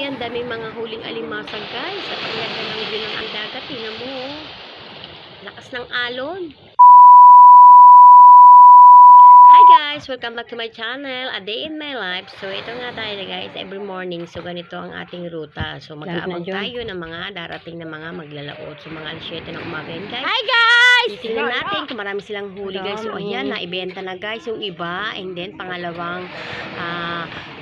ayan, daming mga huling alimasag guys. At ang ganda ng view ng ang dagat. Tingnan mo, oh. Lakas ng alon. Hi guys! Welcome back to my channel, A Day in My Life. So ito nga tayo na guys, every morning. So ganito ang ating ruta. So mag-aabang tayo ng mga darating na mga maglalaot. So mga alas 7 ng umaga yun guys. Hi guys! Titingnan natin kung marami silang huli guys. So ayan, naibenta na guys yung iba. And then pangalawang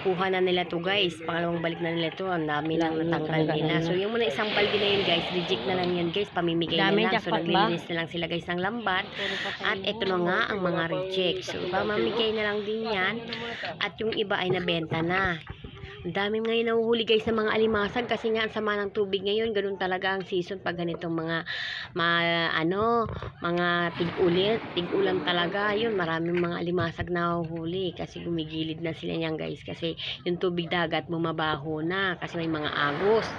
kuha na nila to guys. Pangalawang balik na nila to. Ang dami lang natanggal nila. So yung muna isang balde na yun guys, reject na lang yan guys. Pamimigay na lang. So naglilinis na lang sila guys ng lambat. At ito na nga ang mga reject. So mamigay na lang din yan. At yung iba ay nabenta na. Ang dami ngayon nahuhuli guys ng mga alimasag kasi nga ang sama ng tubig ngayon. Ganun talaga ang season pag ganitong mga tig-ulan talaga. Yun, maraming mga alimasag na nahuhuli kasi gumigilid na sila yan guys. Kasi yung tubig dagat bumabaho na kasi may mga agos.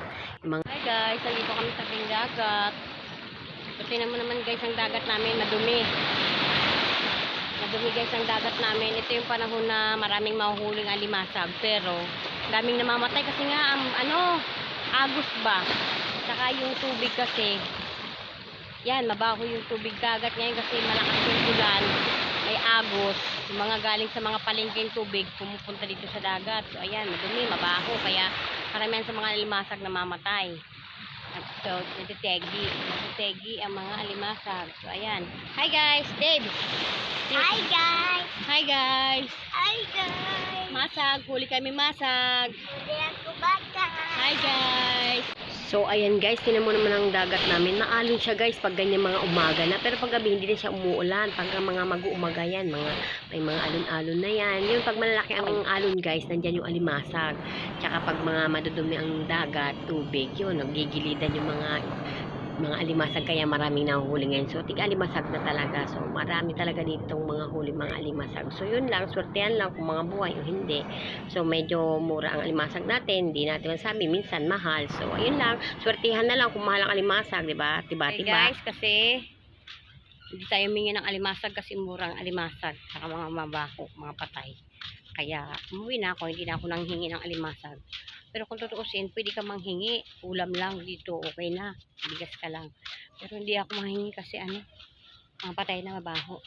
Hi guys, nandito kami sa dagat. Tingnan mo naman guys ang dagat namin, madumi. Madumi guys ang dagat namin. Ito yung panahon na maraming mahuhuling alimasag. Pero daming namamatay kasi nga agos ba. Saka yung tubig kasi yan, mabaho yung tubig dagat ngayon kasi malakas yung ulan. May agos. Yung mga galing sa mga palengkeng tubig pumupunta dito sa dagat. So ayan, madumi, mabaho. Kaya karamihan sa mga alimasag namamatay. So, natitegi ang mga alimasag. So, ayan. Hi guys, Dave. Hi guys! Hi guys. Hi guys! Masag, huli kami masag. Hindi ako bata. Hi guys. So, ayan guys, tinan mo naman ang dagat namin. Maalon siya guys pag ganyan mga umaga na. Pero pag gabi, hindi na siya umuulan. Pag mga mag-uumaga yan, may mga alon-alon na yan. Yun, pag malalaki ang alon guys, nandyan yung alimasag. Tsaka pag mga madudumi ang dagat, tubig, yun, nagigilidan yung mga alimasag, kaya maraming nahuhuli ngayon. So, tig-alimasag na talaga. So, marami talaga ditong mga huli mga alimasag. So, yun lang. Swertehan lang kung mga buhay o hindi. So, medyo mura ang alimasag natin. Hindi natin masabi. Minsan, mahal. So, ayun lang. Swertehan na lang kung mahal ang alimasag. Diba? Tiba-tiba. Hey guys, kasi hindi tayo humingi ng alimasag kasi murang alimasag. Saka mga mabaho, mga patay. Kaya, umuwi na ako. Hindi na ako nanghingi ng alimasag. Pero kung tutuusin, pwede ka manghingi. Ulam lang dito, okay na. Bigas ka lang. Pero hindi ako manghingi kasi mga patay na mabaho.